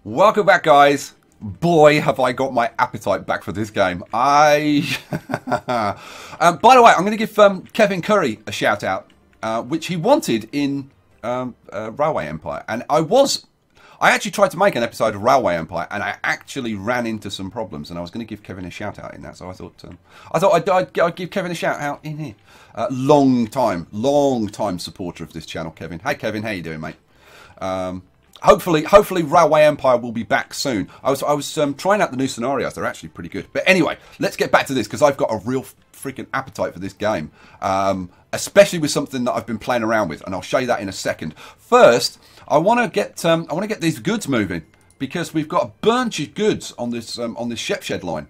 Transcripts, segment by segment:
Welcome back, guys. Boy, have I got my appetite back for this game. By the way, I'm going to give Kevin Curry a shout out, which he wanted in Railway Empire. And I actually tried to make an episode of Railway Empire, and I actually ran into some problems, and I was going to give Kevin a shout out in that. So I thought I'd give Kevin a shout out in here. Long time supporter of this channel, Kevin. Hey, Kevin, how you doing, mate? Hopefully Railway Empire will be back soon. I was trying out the new scenarios. They're actually pretty good. But anyway, let's get back to this, because I've got a real freaking appetite for this game, especially with something that I've been playing around with, and I'll show you that in a second. First, I want to get these goods moving, because we've got a bunch of goods on this ship shed line,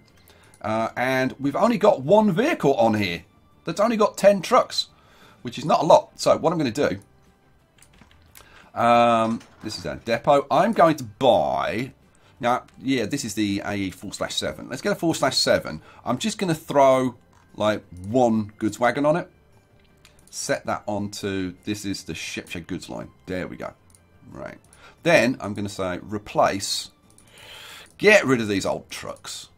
and we've only got one vehicle on here that's only got 10 trucks, which is not a lot. So what I'm going to do. This is our depot. I'm going to buy... Now, yeah, this is the AE 4/7. Let's get a 4/7. I'm just going to throw, like, one goods wagon on it. Set that onto... This is the ship shed goods line. There we go. Right. Then, I'm going to say, replace... Get rid of these old trucks.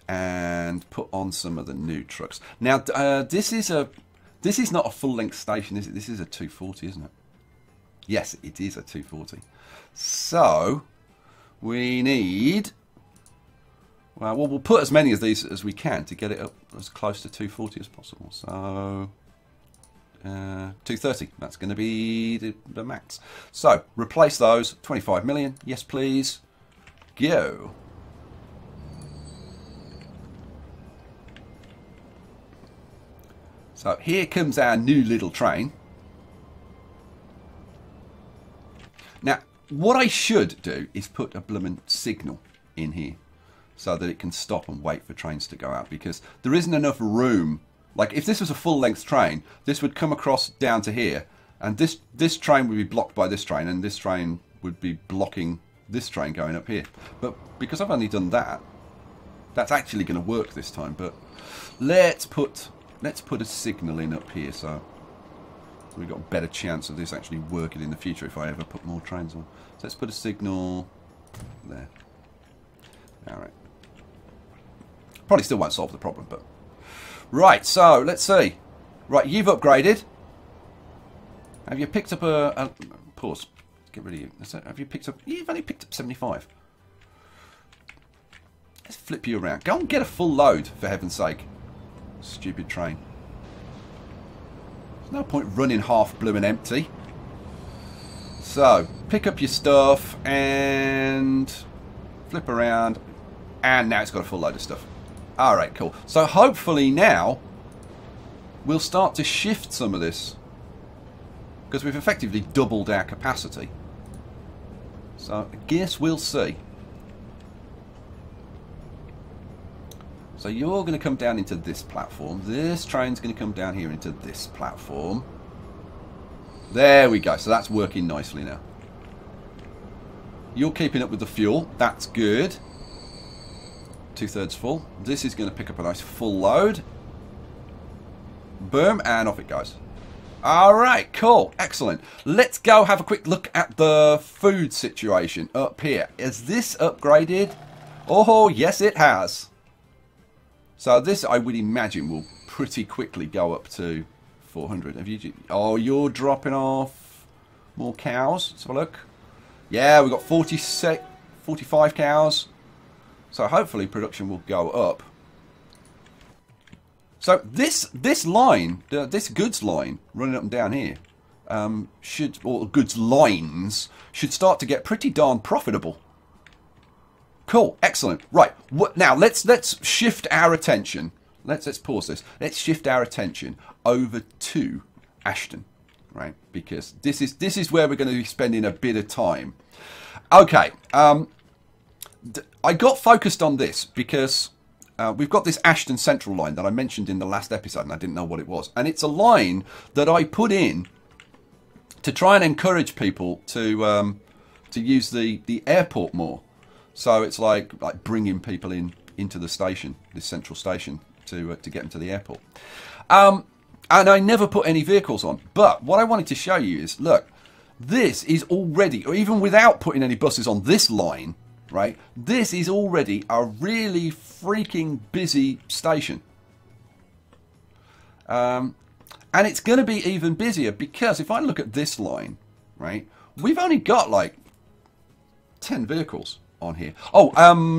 And put on some of the new trucks. Now, this is not a full-length station, is it? This is a 240, isn't it? Yes, it is a 240. So, we need... Well, we'll put as many of these as we can to get it up as close to 240 as possible. So, 230. That's going to be the max. So, replace those. 25 million. Yes, please. Go. So, here comes our new little train. Now, what I should do is put a blooming signal in here so that it can stop and wait for trains to go out, because there isn't enough room. Like, if this was a full-length train, this would come across down to here, and this train would be blocked by this train, and this train would be blocking this train going up here. But because I've only done that, that's actually going to work this time. But let's put a signal in up here, so we've got a better chance of this actually working in the future if I ever put more trains on. So let's put a signal there. Alright. Probably still won't solve the problem, but... Right, so, let's see. Right, you've upgraded. Have you picked up a... Pause. Get rid of you. Have you picked up... You've only picked up 75. Let's flip you around. Go and get a full load, for heaven's sake. Stupid train. No point running half blue and empty. So, pick up your stuff and flip around. And now it's got a full load of stuff. Alright, cool. So hopefully now we'll start to shift some of this, because we've effectively doubled our capacity. So I guess we'll see. So you're going to come down into this platform. This train's going to come down here into this platform. There we go. So that's working nicely now. You're keeping up with the fuel. That's good. 2/3 full. This is going to pick up a nice full load. Boom, and off it goes. Alright, cool. Excellent. Let's go have a quick look at the food situation up here. Is this upgraded? Oh, yes it has. So this, I would imagine, will pretty quickly go up to 400. Have you? Oh, you're dropping off more cows. Let's have a look. Yeah, we've got 45 cows. So hopefully production will go up. So this line, this goods line running up and down here, or goods lines, should start to get pretty darn profitable. Cool, excellent. Right, now let's shift our attention. Let's pause this. Let's shift our attention over to Ashton, right? Because this is where we're going to be spending a bit of time. Okay, I got focused on this because we've got this Ashton Central line that I mentioned in the last episode, and I didn't know what it was. And it's a line that I put in to try and encourage people to use the airport more. So it's like bringing people into the station, this central station, to get them to the airport. And I never put any vehicles on. But what I wanted to show you is, look, this is already, or even without putting any buses on this line, right, this is already a really freaking busy station. And it's going to be even busier because if I look at this line, right, we've only got like 10 vehicles on here. Oh,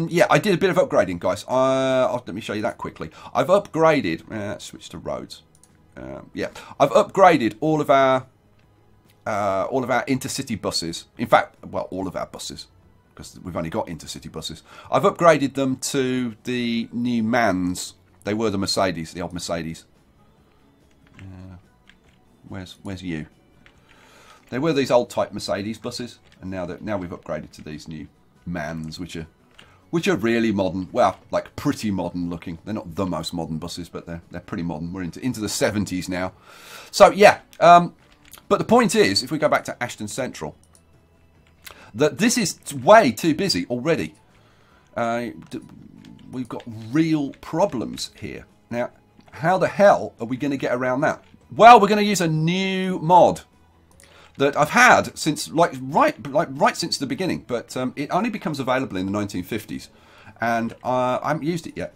yeah, I did a bit of upgrading, guys. Let me show you that quickly. I've upgraded, switch to roads. Yeah, I've upgraded all of our intercity buses. In fact, well, all of our buses, because we've only got intercity buses. I've upgraded them to the new MANs. They were the Mercedes, the old Mercedes. Where's you? They were these old type Mercedes buses, and now we've upgraded to these new MANs, which are really modern. Well, like pretty modern looking. They're not the most modern buses, but they're pretty modern. We're into the 70s now. So yeah, but the point is, if we go back to Ashton Central, that this is way too busy already. We've got real problems here. Now, how the hell are we going to get around that? Well, we're going to use a new mod that I've had since right since the beginning, but it only becomes available in the 1950s, and I haven't used it yet.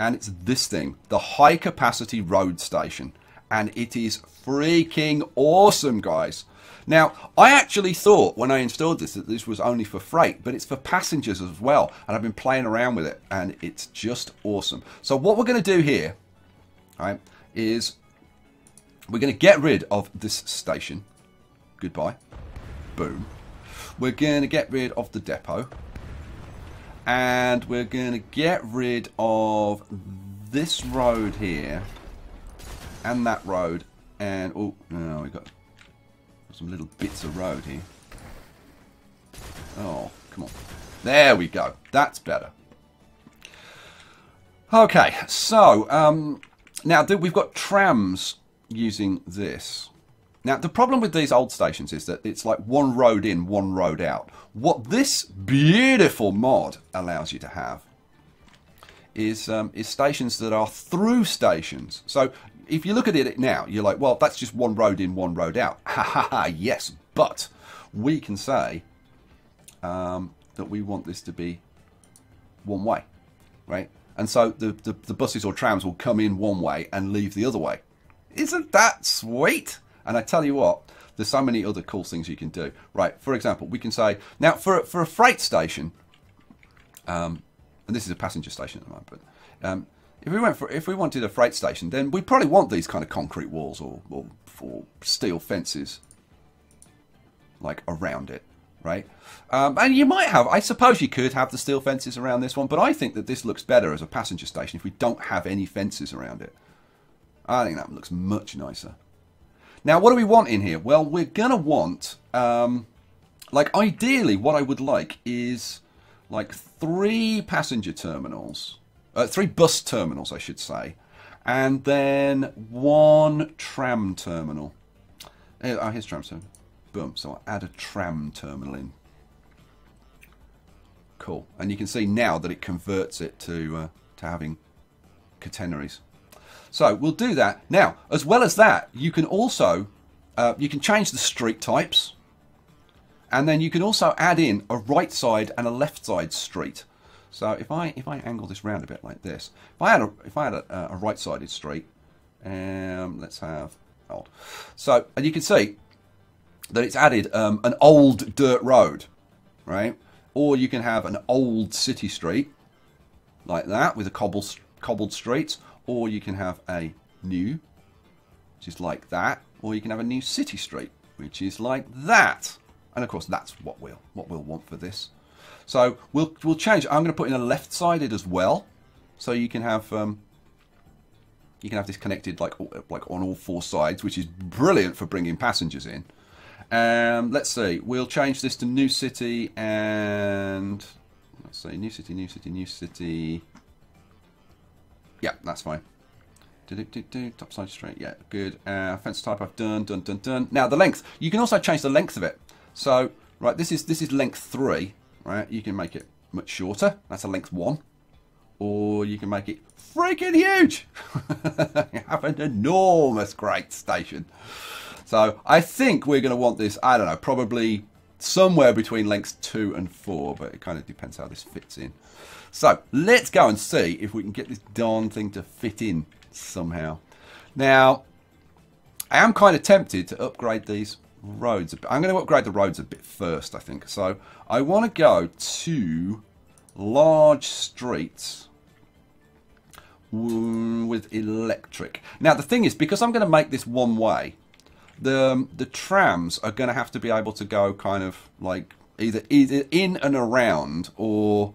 And it's this thing, the high capacity road station, and it is freaking awesome, guys. Now, I actually thought when I installed this that this was only for freight, but it's for passengers as well, and I've been playing around with it, and it's just awesome. So what we're going to do here, right, is we're going to get rid of this station. Goodbye. Boom. We're going to get rid of the depot. And we're going to get rid of this road here. And that road. And, oh, no, we've got some little bits of road here. Oh, come on. There we go. That's better. Okay, so, now we've got trams using this. Now, the problem with these old stations is that it's like one road in, one road out. What this beautiful mod allows you to have is stations that are through stations. So if you look at it now, you're like, well, that's just one road in, one road out. Ha ha ha, yes, but we can say that we want this to be one way, right? And so the buses or trams will come in one way and leave the other way. Isn't that sweet? And I tell you what, there's so many other cool things you can do. Right, for example, we can say, now for a freight station, and this is a passenger station at the moment, but if we wanted a freight station, then we'd probably want these kind of concrete walls or steel fences like around it, right? And you might have, I suppose you could have the steel fences around this one, but I think that this looks better as a passenger station if we don't have any fences around it. I think that looks much nicer. Now, what do we want in here? Well, we're going to want, like, ideally, what I would like is, like, 3 passenger terminals. 3 bus terminals, I should say. And then 1 tram terminal. Oh, here's tram terminal. Boom. So I'll add a tram terminal in. Cool. And you can see now that it converts it to having catenaries. So we'll do that. Now, as well as that, you can also you can change the street types, and then you can also add in a right side and a left side street. So if I angle this round a bit like this, if I had a right sided street, let's have old. So, and you can see that it's added an old dirt road, right? Or you can have an old city street like that with a cobbled streets. Or you can have a new, which is like that. Or you can have a new city street, which is like that. And of course, that's what we'll want for this. So we'll change. I'm going to put in a left-sided as well, so you can have this connected like on all 4 sides, which is brilliant for bringing passengers in. Let's see. We'll change this to new city and let's say new city, new city, new city. Yeah, that's fine. Top side straight. Yeah, good. Fence type I've done. Now the length. You can also change the length of it. So right, this is length 3. Right, you can make it much shorter. That's a length 1, or you can make it freaking huge. You have an enormous great station. So I think we're going to want this, I don't know, probably somewhere between lengths 2 and 4, but it kind of depends how this fits in. So let's go and see if we can get this darn thing to fit in somehow. Now, I am kind of tempted to upgrade these roads. I'm going to upgrade the roads a bit first, I think. So I want to go to large streets with electric. Now the thing is, because I'm going to make this one way, the trams are going to have to be able to go kind of like either in and around or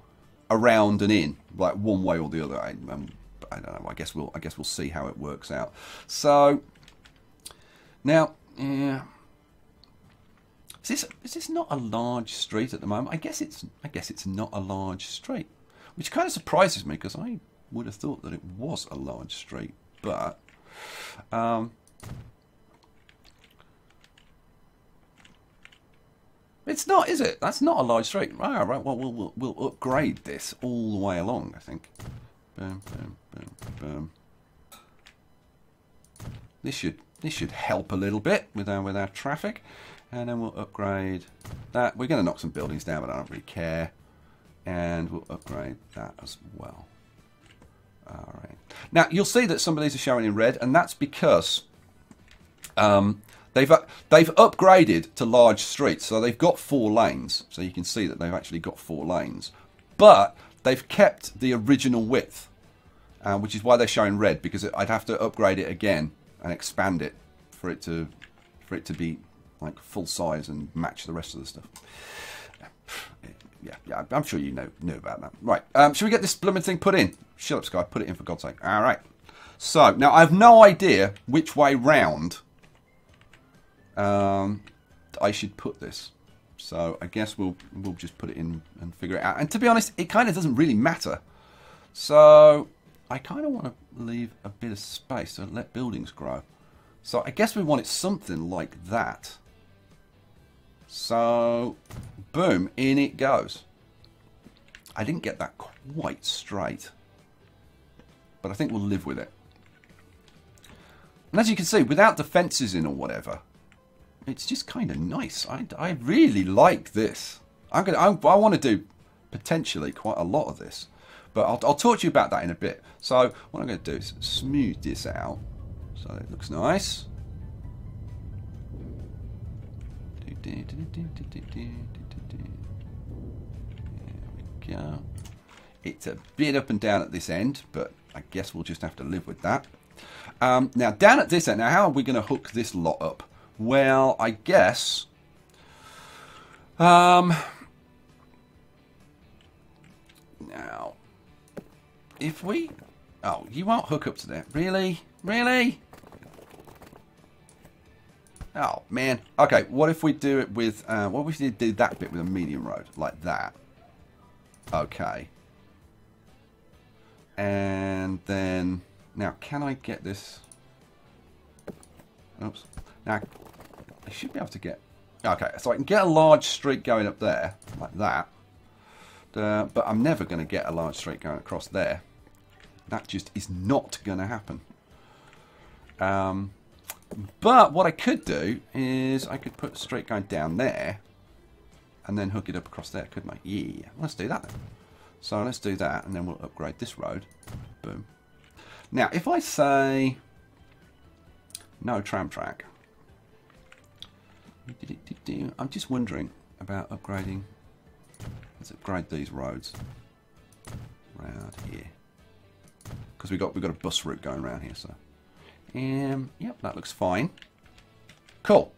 around and in, like one way or the other. I don't know. I guess we'll see how it works out. So now, yeah. Is this not a large street at the moment? I guess it's not a large street, which kind of surprises me because I would have thought that it was a large street, but it's not, is it? That's not a large street. Right. Well, we'll upgrade this all the way along, I think. Boom, boom, boom, boom. This should help a little bit with our traffic. And then we'll upgrade that. We're going to knock some buildings down, but I don't really care. And we'll upgrade that as well. All right. Now, you'll see that some of these are showing in red, and that's because they've upgraded to large streets. So they've got 4 lanes. So you can see that they've actually got 4 lanes. But they've kept the original width, which is why they're showing red, because I'd have to upgrade it again and expand it for it to be like full size and match the rest of the stuff. Yeah, I'm sure you knew about that. Right, should we get this blooming thing put in? Shut up, Sky, put it in for God's sake. All right. So, now I have no idea which way round I should put this. So, I guess we'll just put it in and figure it out. And to be honest, it kind of doesn't really matter. So, I kind of want to leave a bit of space to let buildings grow. So, I guess we want it something like that. So, boom, in it goes. I didn't get that quite straight, but I think we'll live with it. And as you can see, without the fences in or whatever, it's just kind of nice. I really like this. I want to do potentially quite a lot of this, but I'll talk to you about that in a bit. So what I'm going to do is smooth this out so it looks nice. There we go. It's a bit up and down at this end, but I guess we'll just have to live with that. Now, down at this end, now how are we going to hook this lot up? Well, I guess... now, if we... Oh, you won't hook up to that. Really? Really? Oh, man. Okay, what if we do it with... what if we do that bit with a medium road? Like that. Okay. And then... Now, can I get this... Oops. Now, I should be able to get... Okay, so I can get a large street going up there. Like that. But I'm never going to get a large street going across there. That just is not going to happen. But what I could do is I could put a street going down there and then hook it up across there, couldn't I? Yeah, let's do that then. So let's do that and then we'll upgrade this road. Boom. Now, if I say no tram track, I'm just wondering about upgrading. Let's upgrade these roads around here because we've got a bus route going around here. So, yep, that looks fine. Cool.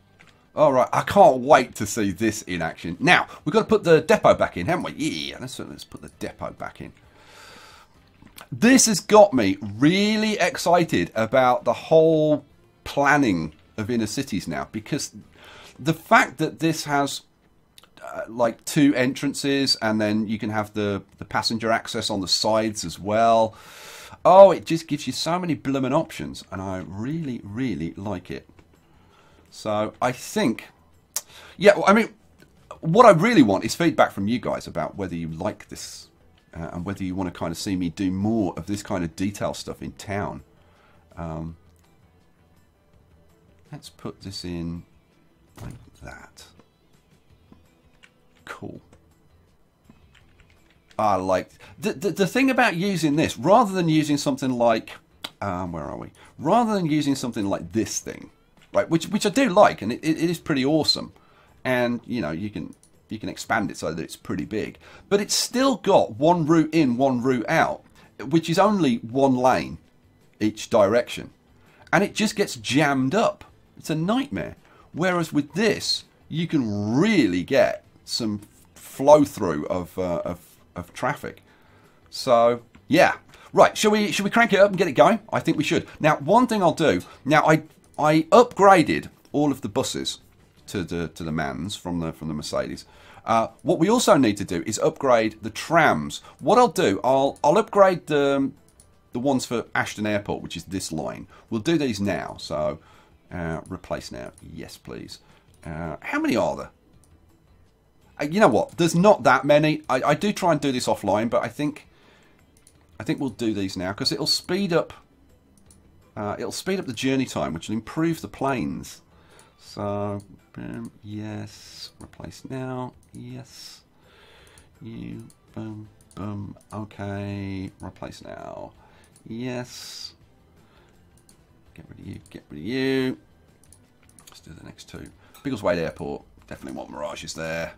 All right, I can't wait to see this in action. Now we've got to put the depot back in, haven't we? Yeah, let's put the depot back in. This has got me really excited about the whole planning of inner cities now, because the fact that this has like 2 entrances and then you can have the passenger access on the sides as well. Oh, it just gives you so many blooming options, and I really, really like it. So I think, yeah, I mean, what I really want is feedback from you guys about whether you like this and whether you want to kind of see me do more of this kind of detail stuff in town. Let's put this in like that. Cool. I like the thing about using this, rather than using something like where are we? Rather than using something like this thing, right? Which I do like, and it is pretty awesome, and you know you can expand it so that it's pretty big, but it's still got one route in, one route out, which is only one lane each direction, and it just gets jammed up. It's a nightmare. Whereas with this, you can really get some flow through of traffic. So yeah, right. Shall we crank it up and get it going? I think we should. Now, one thing I'll do. Now, I upgraded all of the buses to the MANs from the Mercedes. What we also need to do is upgrade the trams. What I'll do, I'll upgrade the ones for Ashton Airport, which is this line. We'll do these now. So replace now. Yes, please. How many are there? You know what? There's not that many. I do try and do this offline, but I think we'll do these now because it'll speed up. It'll speed up the journey time, which will improve the planes. So boom, yes. Replace now. Yes. You boom boom. Okay. Replace now. Yes. Get rid of you. Get rid of you. Let's do the next two. Biggleswade Airport. Definitely want Mirages there.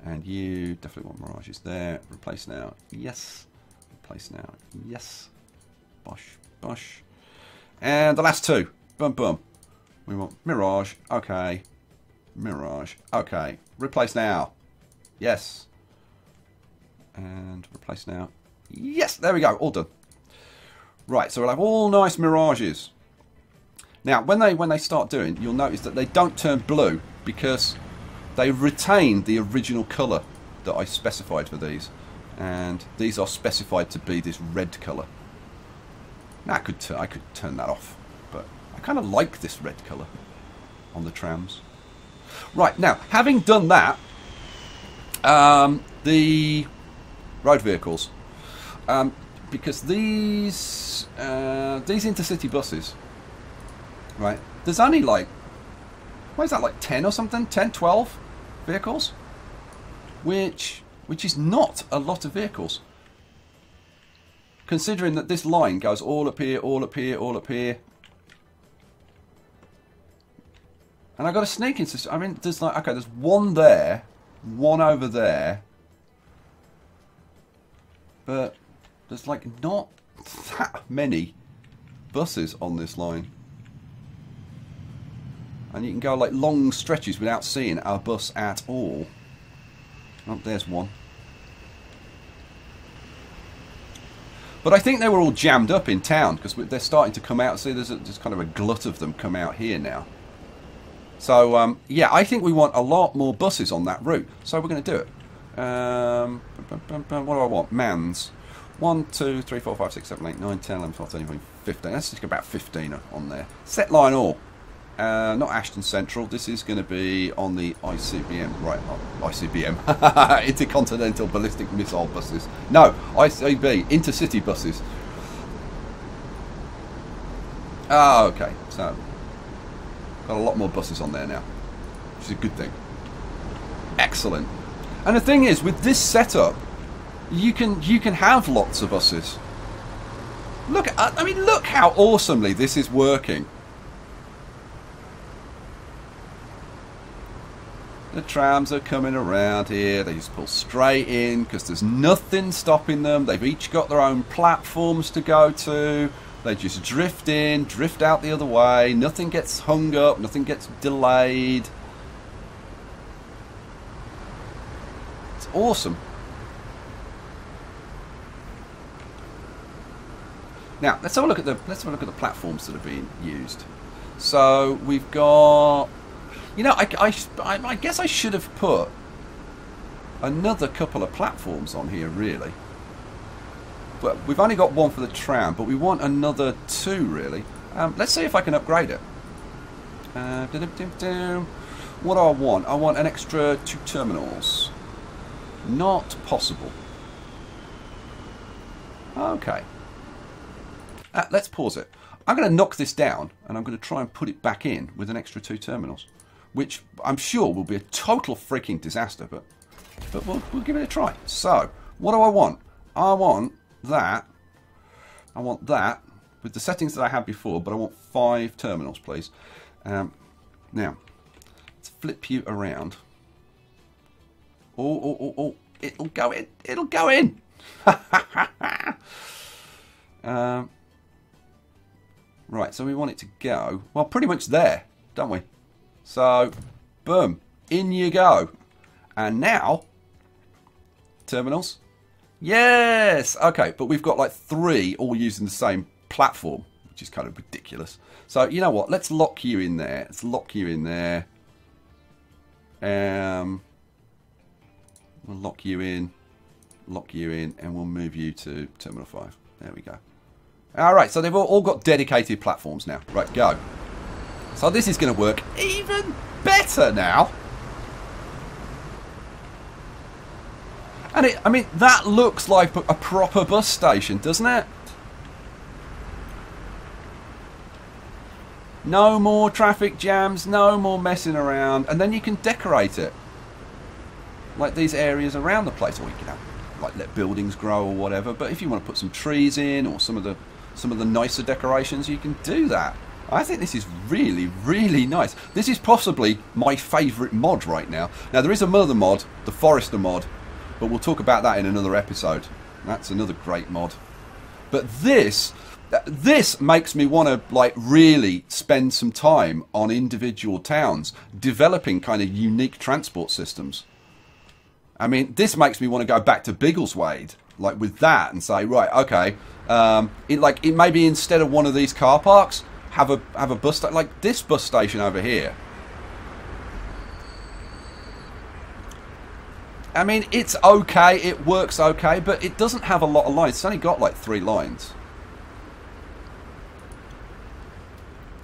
And you definitely want Mirages there. Replace now. Yes. Replace now. Yes. Bosh. Bosh. And the last two. Boom, boom. We want Mirage. Okay. Mirage. Okay. Replace now. Yes. And replace now. Yes. There we go. All done. Right. So we'll have all nice Mirages. Now, when they start doing, you'll notice that they don't turn blue because they retain the original colour that I specified for these, and these are specified to be this red colour. Now I could turn that off, but I kind of like this red colour on the trams. Right, now having done that, the road vehicles, because these intercity buses, right? There's only like, what is that, like 10 or something? 10, 12 vehicles? Which is not a lot of vehicles. Considering that this line goes all up here, all up here, all up here. And I got a sneaking system. I mean, there's like, okay, there's one there, one over there. But there's like not that many buses on this line. And you can go like long stretches without seeing our bus at all. Oh, there's one. But I think they were all jammed up in town because they're starting to come out. See, there's kind of a glut of them come out here now. So, yeah, I think we want a lot more buses on that route. So we're going to do it. What do I want? MANs. 1, 2, 3, 4, 5, 6, 7, 8, 9, 10, 11, 12, 13, 14, 15. Let's just get about 15 on there. Set line all. Not Ashton Central. This is going to be on the ICBM. Right, ICBM. Intercontinental Ballistic Missile Buses. No, ICB. Intercity buses. Oh, okay. So, got a lot more buses on there now, which is a good thing. Excellent. And the thing is, with this setup, you can have lots of buses. Look, I mean, look how awesomely this is working. The trams are coming around here. They just pull straight in because there's nothing stopping them. They've each got their own platforms to go to. They just drift in, drift out the other way. Nothing gets hung up. Nothing gets delayed. It's awesome. Now let's have a look at the platforms that are being used. So we've got. You know, I guess I should have put another couple of platforms on here, really. But we've only got one for the tram, but we want another two, really. Let's see if I can upgrade it. What do I want? I want an extra 2 terminals. Not possible. Okay. Let's pause it. I'm going to knock this down, and I'm going to try and put it back in with an extra 2 terminals, which I'm sure will be a total freaking disaster, but we'll give it a try. So, what do I want? I want that. I want that with the settings that I had before, but I want 5 terminals, please. Now, let's flip you around. Oh, it'll go in. It'll go in. Right, so we want it to go, well, pretty much there, don't we? So, boom, in you go. And now, terminals. Yes! Okay, but we've got like 3 all using the same platform, which is kind of ridiculous. So, you know what? Let's lock you in there. Let's lock you in there. We'll lock you in, and we'll move you to terminal 5. There we go. Alright, so they've all got dedicated platforms now. Right, go. So this is going to work even better now. And I mean, that looks like a proper bus station, doesn't it? No more traffic jams, no more messing around. And then you can decorate it. Like these areas around the place, or you can have, like, let buildings grow or whatever. But if you want to put some trees in, or some of the nicer decorations, you can do that. I think this is really, really nice. This is possibly my favourite mod right now. Now, there is another mod, the Forester mod, but we'll talk about that in another episode. That's another great mod. But this makes me want to, like, really spend some time on individual towns, developing kind of unique transport systems. I mean, this makes me want to go back to Biggleswade, like, with that, and say, right, okay, it maybe instead of one of these car parks, have a bus station, like this bus station over here. I mean, it's okay, it works okay, but it doesn't have a lot of lines. It's only got like 3 lines.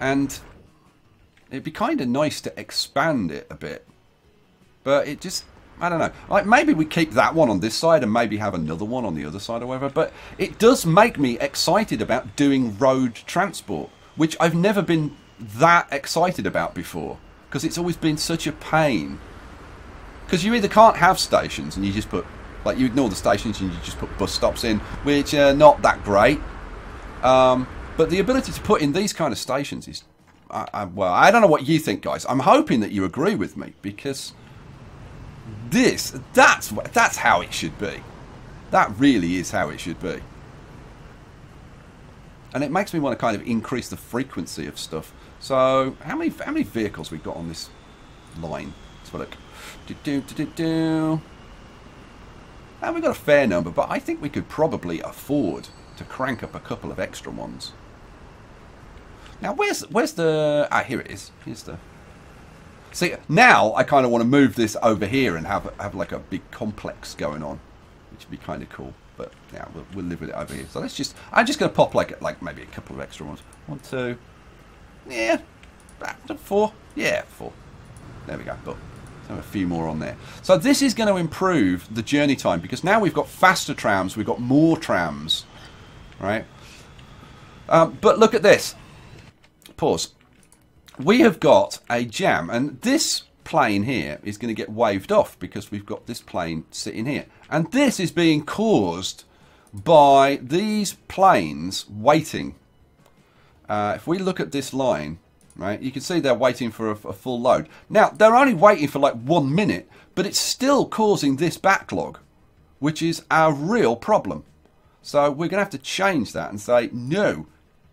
And it'd be kind of nice to expand it a bit. But it just, I don't know. Like, maybe we keep that one on this side and maybe have another one on the other side or whatever. But it does make me excited about doing road transport, which I've never been that excited about before, because it's always been such a pain. Because you either can't have stations and you just put, like, you ignore the stations and you just put bus stops in, which are not that great. But the ability to put in these kind of stations is, well, I don't know what you think, guys. I'm hoping that you agree with me, because that's how it should be. That really is how it should be. And it makes me want to kind of increase the frequency of stuff. So, how many vehicles we got on this line? Let's have a look. And we've got a fair number, but I think we could probably afford to crank up a couple of extra ones. Now, where's the... Ah, here it is. Here's the... See, now I kind of want to move this over here and have like a big complex going on, which would be kind of cool. But yeah, we'll live with it over here. So let's just... I'm just going to pop like maybe a couple of extra ones. 1, 2... Yeah. 4. Yeah, 4. There we go. But a few more on there. So this is going to improve the journey time, because now we've got faster trams, we've got more trams, right? But look at this. Pause. We have got a jam, and this plane here is going to get waved off because we've got this plane sitting here. And this is being caused by these planes waiting. If we look at this line, right, you can see they're waiting for a full load. Now, they're only waiting for like 1 minute, but it's still causing this backlog, which is our real problem. So we're going to have to change that and say, no,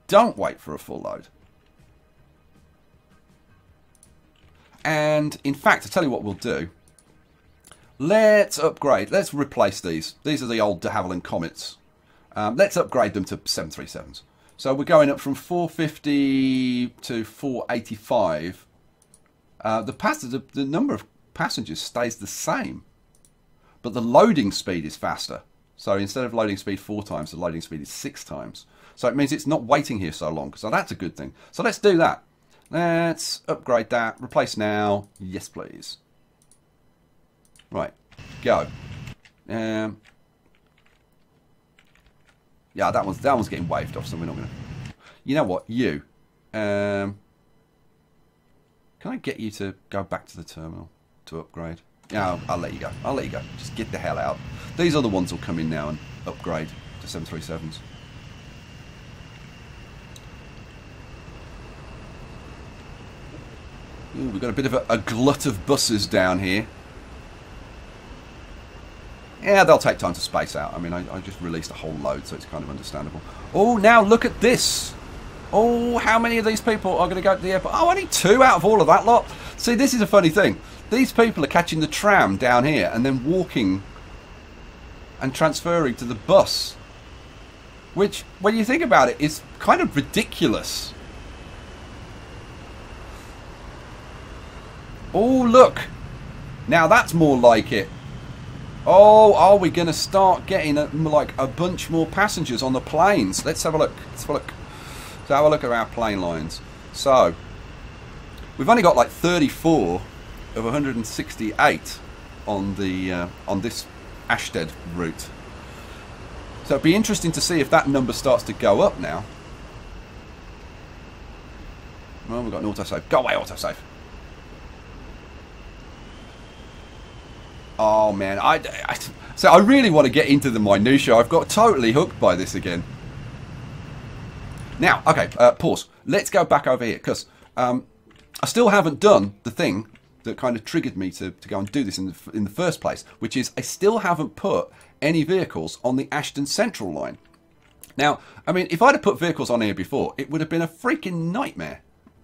don't wait for a full load. And in fact, I'll tell you what we'll do. Let's upgrade. Let's replace these. These are the old de Havilland Comets. Let's upgrade them to 737s. So we're going up from 450 to 485. The number of passengers stays the same, but the loading speed is faster. So instead of loading speed 4 times, the loading speed is 6 times. So it means it's not waiting here so long. So that's a good thing. So let's do that. Let's upgrade that. Replace now. Yes, please. Right. Go. Yeah, that one's getting waved off, so we're not going to... You know what? You. Can I get you to go back to the terminal to upgrade? Yeah, I'll let you go. I'll let you go. Just get the hell out. These other ones will come in now and upgrade to 737s. Ooh, we've got a bit of a glut of buses down here. Yeah, they'll take time to space out. I mean, I just released a whole load, so it's kind of understandable. Oh, now look at this. Oh, how many of these people are going to go to the airport? Oh, only 2 out of all of that lot. See, this is a funny thing. These people are catching the tram down here and then walking and transferring to the bus. Which, when you think about it, is kind of ridiculous. Oh, look. Now that's more like it. Oh, are we going to start getting like a bunch more passengers on the planes? Let's have a look. Let's have a look. Let's have a look at our plane lines. So, we've only got like 34 of 168 on the on this Ashtead route. So it'd be interesting to see if that number starts to go up now. Well, we've got an autosave. Go away, autosave. Oh man, so I really want to get into the minutiae. I've got totally hooked by this again. Now, okay, pause. Let's go back over here because I still haven't done the thing that kind of triggered me to go and do this in the first place, which is I still haven't put any vehicles on the Ashton Central line. Now, I mean, if I'd have put vehicles on here before, it would have been a freaking nightmare,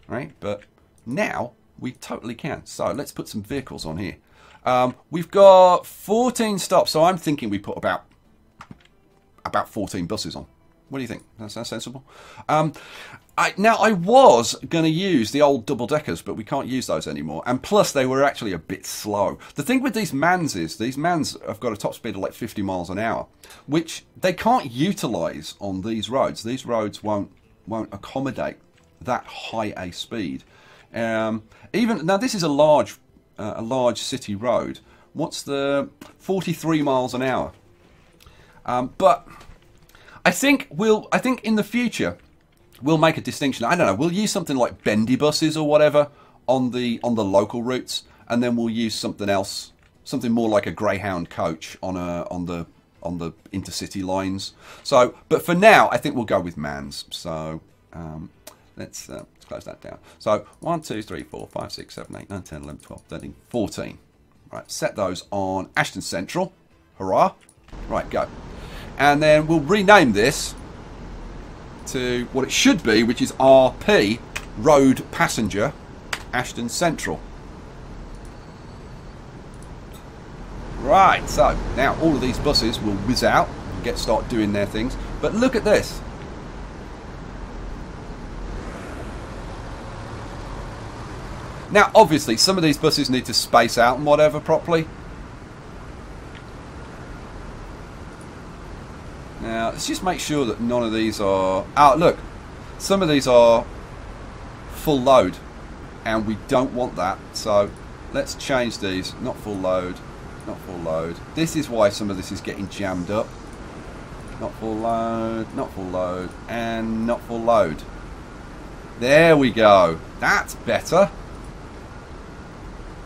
right? But now we totally can. So let's put some vehicles on here. We've got 14 stops, so I'm thinking we put about 14 buses on. What do you think? That sounds sensible? Now, I was going to use the old double-deckers, but we can't use those anymore. And plus, they were actually a bit slow. The thing with these MANs is, these MANs have got a top speed of like 50 miles an hour, which they can't utilise on these roads. These roads won't accommodate that high a speed. Now, this is a large city road. What's the 43 miles an hour? But I think in the future we'll make a distinction. I don't know. We'll use something like bendy buses or whatever on the local routes, and then we'll use something else, something more like a Greyhound coach on the intercity lines. So, but for now, I think we'll go with MANs. So let's close that down. So 1, 2, 3, 4, 5, 6, 7, 8, 9, 10, 11, 12, 13, 14. Right, set those on Ashton Central. Hurrah! Right, go. And then we'll rename this to what it should be, which is RP, Road Passenger, Ashton Central. Right, so now all of these buses will whiz out and start doing their things. But look at this. Now, obviously, some of these buses need to space out and whatever properly. Now, let's just make sure that none of these are... Oh, look. Some of these are full load. And we don't want that. So, let's change these. Not full load. Not full load. This is why some of this is getting jammed up. Not full load. Not full load. And not full load. There we go. That's better.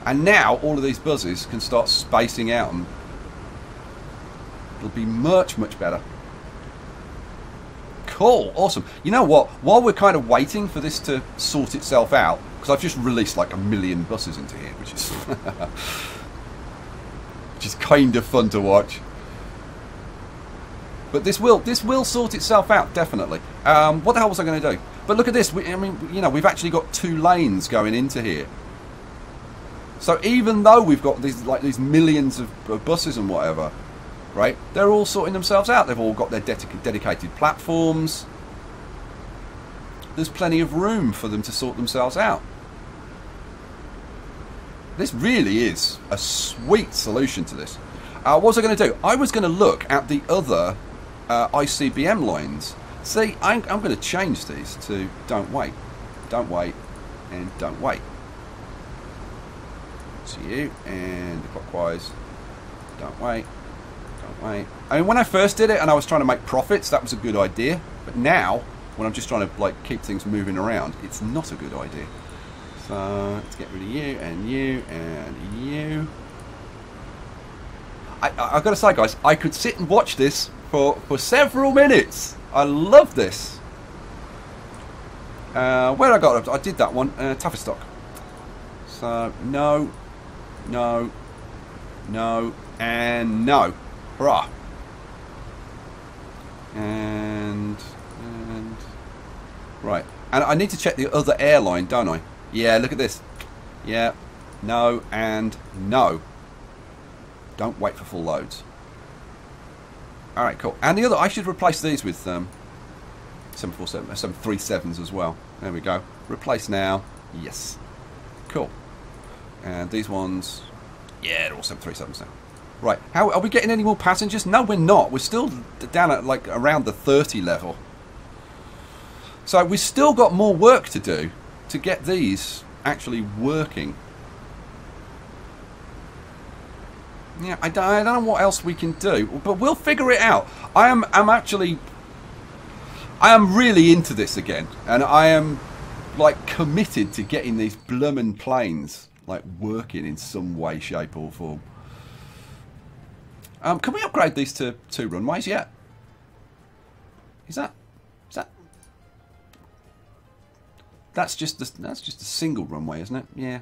And now, all of these buses can start spacing out. And it'll be much, much better. Cool, awesome. You know what? While we're kind of waiting for this to sort itself out, because I've just released like 1 million buses into here, which is which is kind of fun to watch. But this will sort itself out, definitely. What the hell was I going to do? But look at this. I mean, you know, we've actually got 2 lanes going into here. So even though we've got these millions of buses and whatever, right? They're all sorting themselves out. They've all got their dedicated platforms. There's plenty of room for them to sort themselves out. This really is a sweet solution to this. What was I going to do? I was going to look at the other ICBM lines. See, I'm going to change these to don't wait, and don't wait. See you, and clockwise, don't wait. I mean, when I first did it and I was trying to make profits, that was a good idea. But now, when I'm just trying to like keep things moving around, it's not a good idea. So let's get rid of you and you and you. I've got to say, guys, I could sit and watch this for several minutes. I love this. Where I got it? I did that one. Tougher stock. So no, no, no, and no. Hurrah. And right. And I need to check the other airline, don't I? Yeah, look at this. Yeah, no, and no. Don't wait for full loads. Alright, cool. And the other, I should replace these with 747, 737s as well. There we go. Replace now. Yes. Cool. And these ones, yeah, they're all 737s now. Right, how are we getting any more passengers? No, we're not. We're still down at like around the 30 level. So we've still got more work to do to get these actually working. Yeah, I don't know what else we can do, but we'll figure it out. I am really into this again, and I am like committed to getting these bloomin' planes like working in some way, shape, or form. Can we upgrade these to 2 runways yet? Is that? That's just a single runway, isn't it? Yeah.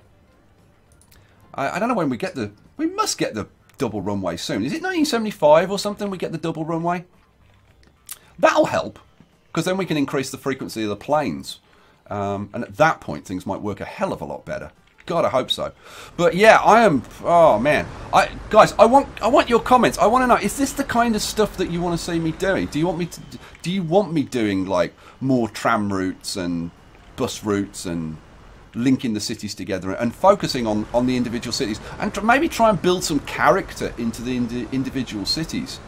I don't know when we get the. We must get the double runway soon. Is it 1975 or something? We get the double runway. That'll help, because then we can increase the frequency of the planes, and at that point things might work a hell of a lot better. God, I hope so. But yeah, I am. Oh man, guys, I want your comments. I want to know: is this the kind of stuff that you want to see me doing? Do you want me doing like more tram routes and bus routes and linking the cities together and focusing on the individual cities, and maybe try and build some character into the individual cities,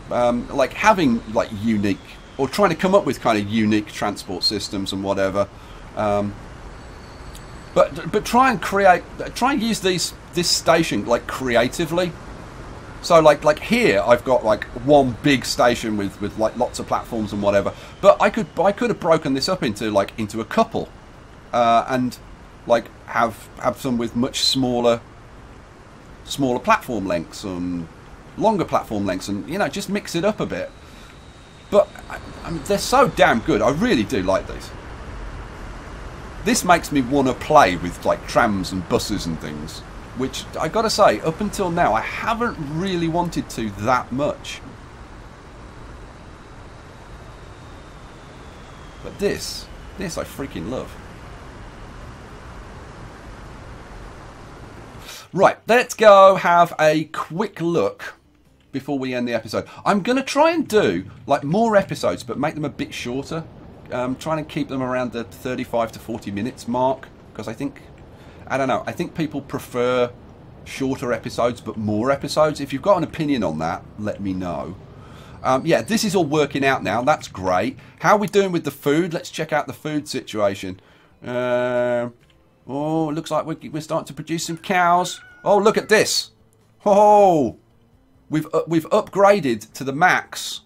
like having like unique, or trying to come up with kind of unique transport systems and whatever. But try and use this station like creatively. So like here I've got like one big station with like lots of platforms and whatever. But I could have broken this up into a couple, and like have some with much smaller platform lengths and longer platform lengths, and you know, just mix it up a bit. But I mean, they're so damn good. I really do like these. This makes me want to play with like trams and buses and things, which I gotta say, up until now I haven't really wanted to that much. But this I freaking love. Right, let's go have a quick look before we end the episode. I'm going to try and do like more episodes, but make them a bit shorter. Trying to keep them around the 35 to 40 minutes mark, because I think people prefer shorter episodes but more episodes. If you've got an opinion on that, let me know. Yeah, this is all working out now. That's great. How are we doing with the food? Let's check out the food situation. Oh, it looks like we're starting to produce some cows. Oh, look at this. Oh, we've upgraded to the max.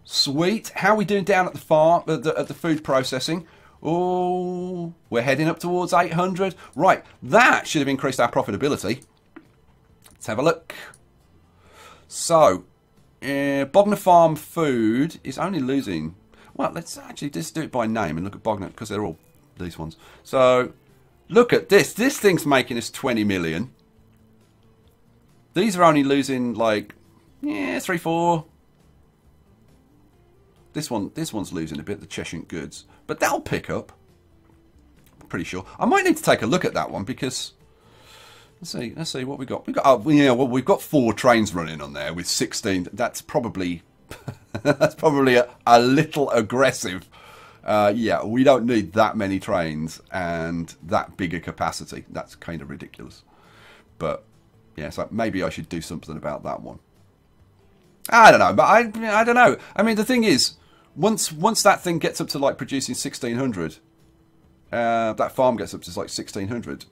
Sweet. How are we doing down at the farm, at the food processing? Oh, we're heading up towards 800. Right, that should have increased our profitability. Let's have a look. So, Bognor Farm food is only losing. Well, let's actually just do it by name and look at Bognor, because they're all these ones. So, look at this. This thing's making us 20 million. These are only losing like, yeah, 3, 4. This one's losing a bit, the Cheshire goods, but that'll pick up. I'm pretty sure. I might need to take a look at that one, because let's see what we got. We've got 4 trains running on there with 16. That's probably a little aggressive. Yeah, we don't need that many trains and that big a capacity. That's kind of ridiculous. But yeah, so maybe I should do something about that one. I don't know, but I don't know. I mean, the thing is, once that thing gets up to like producing 1600, that farm gets up to like 1600,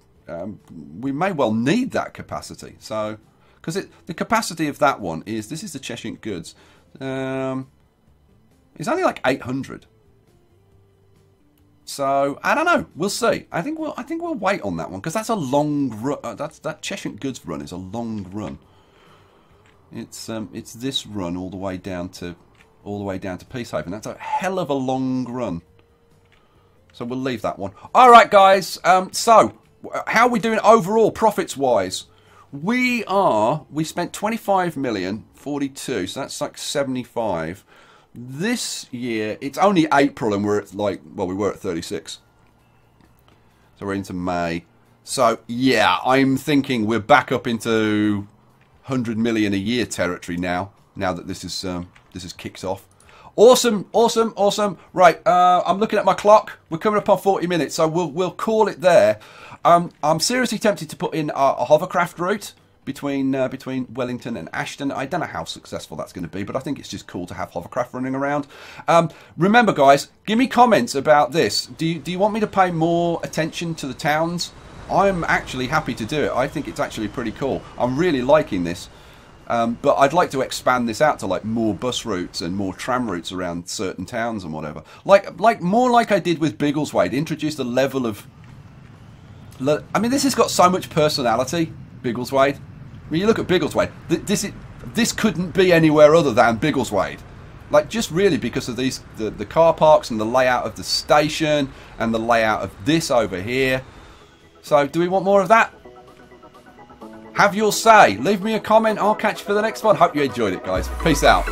we may well need that capacity. So, because the capacity of that one is, this is the Cheshire goods. It's only like 800. So I don't know. We'll see. I think we'll wait on that one because that's a long run. That Cheshire Goods run is a long run. It's this run all the way down to Peacehaven. That's a hell of a long run. So we'll leave that one. All right, guys. So how are we doing overall profits wise? We spent 25 million, 42. So that's like 75. This year, it's only April and we're at like, well, we were at 36. So we're into May. So yeah, I'm thinking we're back up into 100 million a year territory now. Now that this is kicked off. Awesome, awesome, awesome. Right, I'm looking at my clock. We're coming up on 40 minutes, so we'll call it there. I'm seriously tempted to put in a hovercraft route between Wellington and Ashton. I don't know how successful that's going to be, but I think it's just cool to have hovercraft running around. Remember, guys, give me comments about this. Do you want me to pay more attention to the towns? I'm actually happy to do it. I think it's actually pretty cool. I'm really liking this. But I'd like to expand this out to like more bus routes and more tram routes around certain towns and whatever. Like more like I did with Biggleswade. Introduce a level of... I mean, this has got so much personality, Biggleswade. I mean, you look at Biggleswade. This couldn't be anywhere other than Biggleswade. Like, just really because of the car parks and the layout of the station and the layout of this over here. So, do we want more of that? Have your say. Leave me a comment. I'll catch you for the next one. Hope you enjoyed it, guys. Peace out.